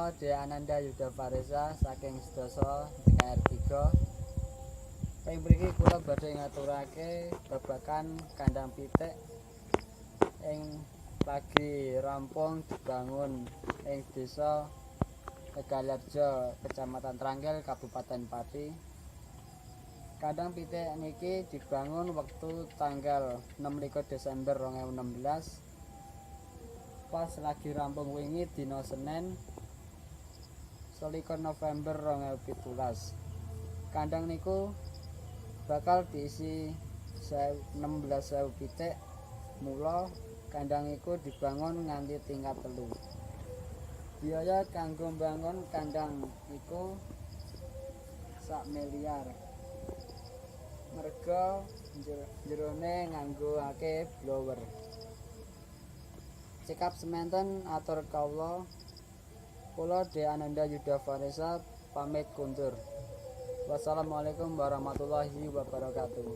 Kula Dhea Ananda Yudha saking sedasa TKR3. Ing mriki kula badhe ngaturake babagan kandang pitik ing lagi rampung dibangun ing desa Tegalerjo, Kecamatan Tranggal, Kabupaten Pati. Kandang pitik niki dibangun wektu tanggal 26 Desember 2016. Pas lagi rampung wingi dina Senin 21 November 2017. Kandang niku bakal diisi 16.000 pitik. Mula kandang iku dibangun nganti tingkat 3. Biaya kanggo mbangun kandang iku sak miliar. Merga jerone nganggoake blower. Cekap semanten atur kawula. Kula Dhea Ananda Yudha pamit kundur. Wassalamualaikum warahmatullahi wabarakatuh.